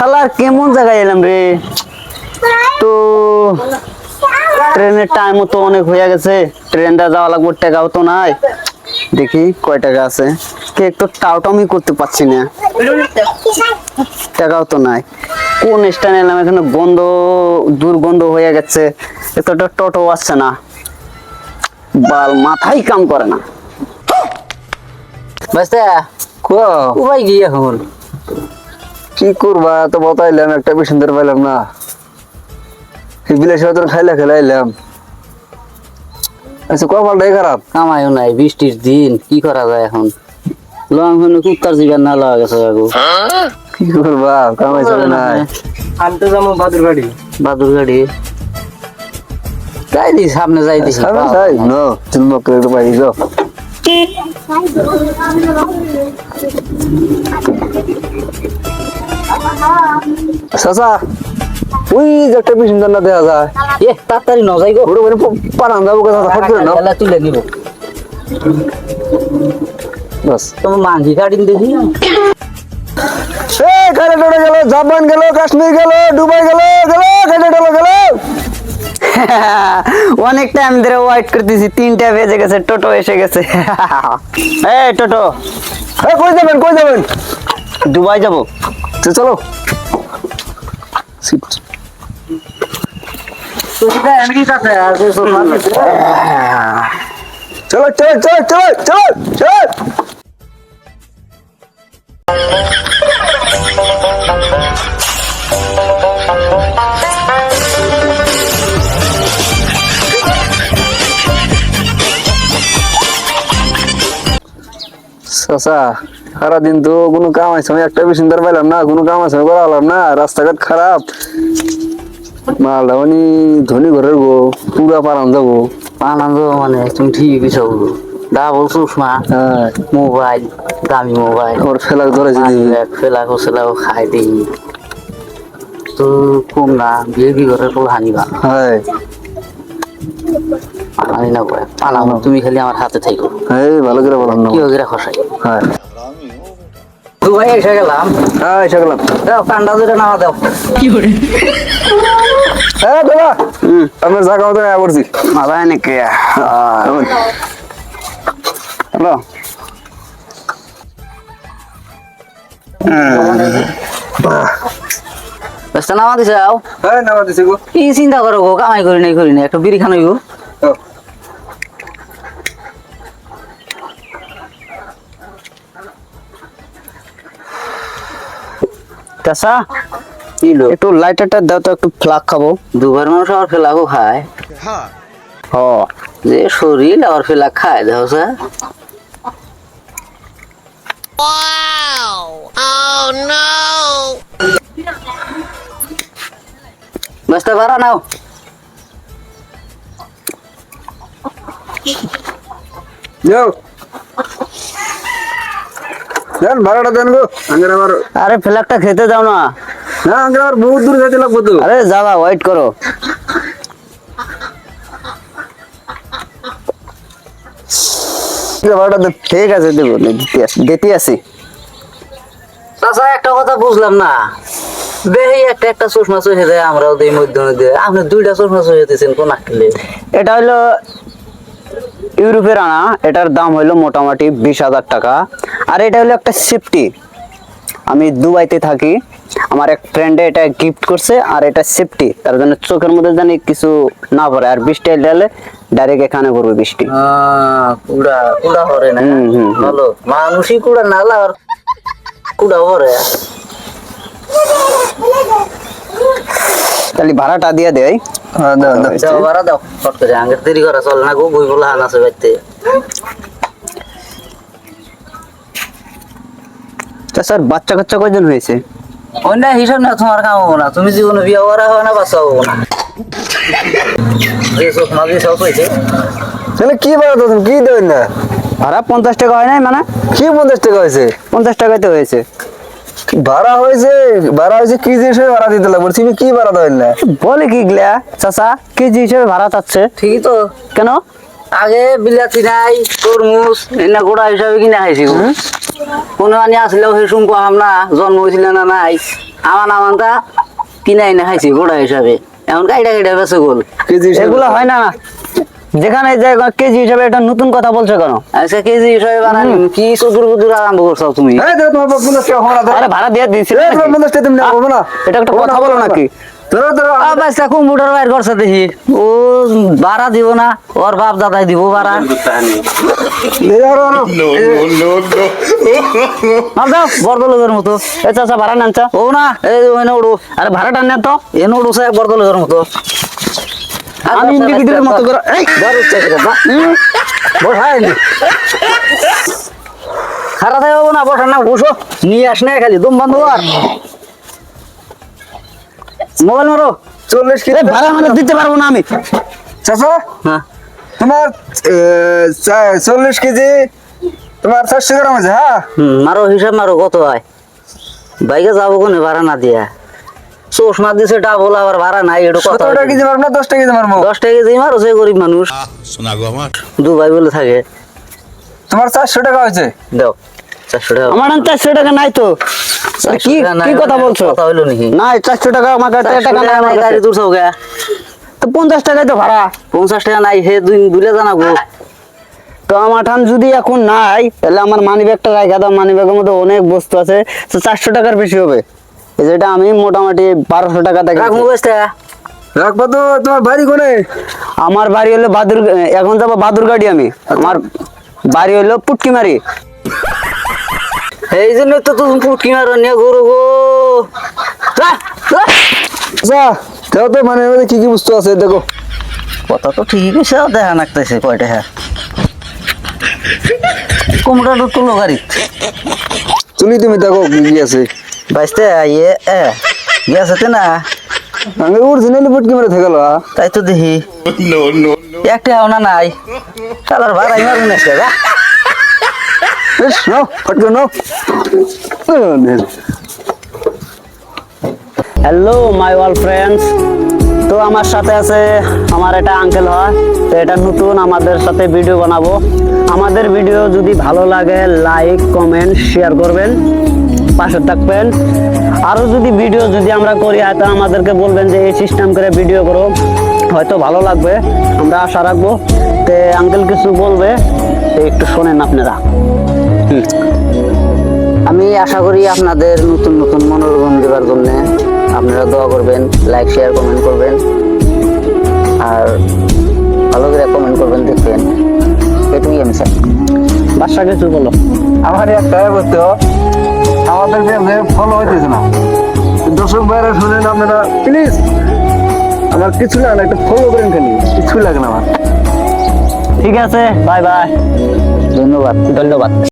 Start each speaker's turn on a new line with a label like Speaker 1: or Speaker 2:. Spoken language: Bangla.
Speaker 1: শালার কেমন জায়গায় এলাম রে। তো ট্রেনের টাইমও তো অনেক হয়ে গেছে, ট্রেনটা যাওয়া লাগবে, টাকাও তো নাই। দেখি কয় টাকা আছে, কে একটু টাউটামি করতে পারছি না, টাকাও তো নাই। কোন স্ট্যান্ড এলাম, এখানে গন্ধ, দুর্গন্ধ হয়ে গেছে। একটা টোটো আসছে না, বাল মাথাই কাম করে না।
Speaker 2: বাস্তা কোথায় গিয়ে এখন
Speaker 3: কি করবা, তো বতাইলাম একটা বেশি সুন্দর পাইলাম না, বিলাস খাইলা খেলাইলাম। আচ্ছা কপালটাই খারাপ,
Speaker 2: কামাইও নাই, বৃষ্টির দিন কি করা যায় এখন। লং হইলে কুত্তার জীবন না লাগা গেছে বাবু।
Speaker 3: কি করবা, কামাই চলে নাই।
Speaker 4: আমি তো যাবো বাদুর বাড়ি।
Speaker 2: বাদুর গাড়ি যাই দি, সামনে যাই দিছি।
Speaker 3: সামনে যাই নো, তুমি মক্কেল একটু বাইরে যাও। চাচা ওই যে একটা বেশি সুন্দর না দেখা যায়,
Speaker 2: এ তাড়াতাড়ি ন যাই গো,
Speaker 3: ওটা মানে পানান যাবো কথা ফট করে না
Speaker 2: তুলে নিব।
Speaker 3: বাস।
Speaker 2: তোমার মাঝি কাটিং দেখি
Speaker 3: কানাডা গেল, জাপান গেল, কাশ্মীর গেল, দুবাই গেল, কানাডা গেল।
Speaker 1: অনেক টাইম ধরে ওয়েট করতেছি, 3টা বেজে গেছে, টোটো এসে গেছে। এই টোটো,
Speaker 3: কই যাবেন, কই যাবেন?
Speaker 1: দুবাই যাব।
Speaker 3: চলো চলো চলো চলো চলো চলো চলো। চাচা সারাদিন তো কোনো কাম আছে, একটা বেশি সুন্দর পাইলাম না, কোনো কাম আছে করা হলাম না, রাস্তাঘাট খারাপ, মালটা মানে ধনী ঘরের গো, পুরা পারান যাবো।
Speaker 2: আনন্দ মানে তুমি ঠিক কিছু ডাবল চশমা,
Speaker 3: হ্যাঁ
Speaker 2: মোবাইল, দামি মোবাইল,
Speaker 3: ওর ফেলা ধরেছি
Speaker 2: ফেলাকো সেলাকো খাই দিই তো কম না, বিয়ে কি করে তো হানিবা।
Speaker 3: হ্যাঁ
Speaker 2: আনি না করে পানামো, তুমি খালি আমার হাতে থাকো।
Speaker 3: এই ভালো করে বললাম না।
Speaker 2: কি ওগেরা খসাই
Speaker 3: হ্যাঁ
Speaker 2: দুবাই এসে গেলাম।
Speaker 3: হ্যাঁ এসে গেলাম।
Speaker 2: দাও কান্ডা ধরে নামা দাও।
Speaker 3: হ্যাঁ দাদা আপনার জায়গা মতো আয়া করছি।
Speaker 1: মাথা নাকি? হ্যালো,
Speaker 2: ব্যস্ত নামা দিছে যাও।
Speaker 3: হ্যাঁ নামা দিছি গো।
Speaker 2: কি চিন্তা করো গো, কামাই করি নাই একটা বিড়ি খান হইব।
Speaker 1: চাচা
Speaker 2: কিলো
Speaker 1: একটু লাইটারটা দাও তো, একটু ফ্লাগ খাবো।
Speaker 2: দুবার মানুষ আবার ফেলাকো খায়,
Speaker 1: হ
Speaker 2: যে শরীর আবার ফেলাক খায় দেখো স্যার। ব্যস্ত ভাড়া নাও।
Speaker 3: যাও দেন ভাড়াটা দেন গো। আঙ্গের আবার,
Speaker 1: আরে ফ্ল্যাগটা খেতে দাও না।
Speaker 3: না আঙ্গের আবার বহুত দূর যেতে লাগবো তো।
Speaker 1: আরে যাবা, ওয়েট করো। ভাড়াটা ঠিক আছে, দেবো, দিতে আসি।
Speaker 2: চাচা একটা কথা বুঝলাম না, বেহি একটা একটা চশমা চষে যায়, আমরাও দিই মধ্যে মধ্যে, আপনি 2টা চশমা চষে দিচ্ছেন কোন আটলে?
Speaker 1: এটা হলো ইউরোপের আনা, এটার দাম হলো মোটামুটি 20,000 টাকা। আর এটা হলো একটা সেফটি, আমি দুবাইতে থাকি, আমার এক ফ্রেন্ডে এটা গিফট করছে। আর এটা সেফটি, তার জন্য চোখের মধ্যে জানি কিছু না পড়ে, আর বৃষ্টি এলে ডাইরেক্ট এখানে পড়বে বৃষ্টি।
Speaker 2: কুড়া কুড়া হরে না, ভালো মানুষই কুড়া না আর কুড়া হরে।
Speaker 1: তাহলে ভাড়াটা দিয়ে দেয়।
Speaker 3: হ্যাঁ দাও দাও।
Speaker 2: দাও ভাড়া দাও, ফট করে আগে দেরি করা চলে না গো, বই বলা হান আছে বাইতে।
Speaker 1: তা স্যার বাচ্চা কাচ্চা কয়জন হয়েছে?
Speaker 2: অন্য হিসাব না, তোমার কাম হবো না, তুমি জীবনে বিয়ে করা হবে না, বাচ্চা হবো না। যে চশমা দিয়ে সব হয়েছে
Speaker 3: তাহলে কি ভাড়া দেন, কি দেবেন না?
Speaker 1: ভাড়া 50 টাকা হয় নাই মানে?
Speaker 3: কি 50 টাকা হয়েছে?
Speaker 1: 50 টাকাতে হয়েছে।
Speaker 3: ভাড়া হয়েছে, ভাড়া হয়েছে কি জিনিস ভাড়া দিতে লাগবে, তুমি কি ভাড়া দেবেন না?
Speaker 1: বলে কি গলা চাচা, কেজি হিসেবে ভাড়া চাচ্ছে।
Speaker 2: ঠিকই তো,
Speaker 1: কেন?
Speaker 2: আগে বিলাতি নাই, তরমুজ এনা গোড়া হিসাবে কিনে খাইছি গো। কোনো আনি আসলেও সেই শুনকো আমরা জন্ম হয়েছিল না নাই আমানটা কিনাই না খাইছি গোড়া হিসাবে এমন গাইডা গাইডা বেঁচে গোল
Speaker 3: কেজি হিসাবে।
Speaker 1: এগুলো হয় না যেখানে যায় কেজি হিসাবে এটা নতুন কথা বলছো কেন?
Speaker 2: আচ্ছা কেজি হিসাবে বানানি কি চুদুর বুদুর আরম্ভ করছো তুমি
Speaker 3: এই ধরো তোমার 50 টাকা ভাড়া দাও।
Speaker 1: আরে ভাড়া দিয়ে দিয়েছিল
Speaker 3: এই তোমার 50 টাকা তুমি নাও, বলবো না?
Speaker 1: এটা একটা কথা বলো নাকি?
Speaker 3: ধরো ধরো
Speaker 2: বাচ্চা কম্পিউটার বাইর করছে দেখি ও ভাড়া দিব না ওর বাপ দাদাই দিব ভাড়া
Speaker 3: এই ধরো, ধরো।
Speaker 2: মাল দাও বরদলের মতো
Speaker 1: এ চাচা ভাড়া নেন চা।
Speaker 2: ও না এই ওখানে উড়ো
Speaker 1: আরে ভাড়াটা নেন তো।
Speaker 2: এনে উড়োছে বরদলের মতো
Speaker 1: আমি ইন্ডিভিজুয়ালের মতো করে এই
Speaker 2: খারাপ থাকবো না বসার না বসো নিয়ে আস না খালি দম বন্ধ আর মোবাইল মারো
Speaker 3: 40 কেজি
Speaker 1: ভাড়া মানে দিতে পারবো না আমি।
Speaker 3: চাচা
Speaker 2: হ্যাঁ
Speaker 3: তোমার 40 কেজি তোমার 400 গ্রাম আছে। হ্যাঁ
Speaker 2: মারো হিসাব মারো কত হয় বাইকে যাবো কোনে ভাড়া না দিয়া চশমা দিছে ডাবল আবার ভাড়া নাই এটা কথা
Speaker 3: 17 কেজি মারবো না 10 কেজি মারবো?
Speaker 2: 10 টাকা কেজি মারো সে গরিব মানুষ
Speaker 5: শোনা গো আমার
Speaker 2: দু ভাই বলে থাকে
Speaker 3: তোমার 400 টাকা হয়েছে।
Speaker 2: দাও 400 টাকা
Speaker 1: আমার 400 টাকা নাই তো। আরে কি
Speaker 2: 400 টাকা নাই,
Speaker 1: কি কথা বলছো?
Speaker 2: কথা হইলো নাকি
Speaker 1: নাই 400 টাকা আমার কাছে টাকা নাই আমার
Speaker 2: গাড়ি
Speaker 1: কাছে।
Speaker 2: তুলছো গা
Speaker 1: তো 50 টাকাই তো ভাড়া।
Speaker 2: 50 টাকা নাই হে দুই দুলে জানাবো
Speaker 1: তো আমার ঠান যদি এখন নাই তাহলে আমার মানি ব্যাগটা রাখা দাও, মানি ব্যাগের মধ্যে অনেক বস্তু আছে, তো 400 টাকার বেশি হবে। এই যেটা আমি মোটামুটি 1200 টাকা
Speaker 2: রাখ
Speaker 1: দেখি।
Speaker 2: মোবাইলটা
Speaker 3: রাখবা তো। তোমার বাড়ি কোনে?
Speaker 1: আমার বাড়ি হলো বাদুর, এখন যাবো বাদুরগাড়ি আমি। আমার বাড়ি হলো পুটকিমারি।
Speaker 2: এই জন্য তো তুমি পুটকি মারো নিয়ে গরু গো
Speaker 3: আচ্ছা তাও তো মানে এর মধ্যে কি কি বস্তু আছে দেখো।
Speaker 2: কথা তো ঠিকই কইছে দেখা নাকতেছে কয়টা হ্যাঁ কোমটা তো তুলো গাড়িত
Speaker 3: তুলি তুমি দেখো কি কি আছে।
Speaker 2: বাইসতে ইয়ে গেছে না
Speaker 3: আমি অরিজিনালি পটকি মেরে থেকে গেল।
Speaker 2: তাই তো দেখি একটা হাওনা নাই কালার ভাড়াই মারুন এসে গা
Speaker 3: নাও ফটকে নাও।
Speaker 1: হ্যালো মাই অল ফ্রেন্ডস, তো আমার সাথে আছে আমার এটা আঙ্কেল হয়, তো এটা নতুন আমাদের সাথে ভিডিও বানাবো। আমাদের ভিডিও যদি ভালো লাগে লাইক কমেন্ট শেয়ার করবেন, পাশে থাকবেন। আরও যদি ভিডিও যদি আমরা করি হয়তো আমাদেরকে বলবেন যে এই সিস্টেম করে ভিডিও করো, হয়তো ভালো লাগবে, আমরা আশা রাখবো। তো আঙ্কেল কিছু বলবে, তো একটু শোনেন আপনারা।
Speaker 2: আমি আশা করি আপনাদের নতুন নতুন মনোরঞ্জন দেওয়ার জন্য আপনারা দোয়া করবেন, লাইক শেয়ার কমেন্ট করবেন, আর ভালো করে কমেন্ট করবেন, দেখবেন। এটুকুই আমি চাই।
Speaker 1: বাসা কিছু বলো।
Speaker 3: আমার একটা বলতে আমাদের ফলো হইতেছে না। দর্শক ভাইরা শুনেন আপনারা প্লিজ, আমার কিছু লাগে না, একটা ফলো করেন খালি, কিছু লাগে না আমার।
Speaker 1: ঠিক আছে, বাই বাই,
Speaker 2: ধন্যবাদ।
Speaker 1: ধন্যবাদ।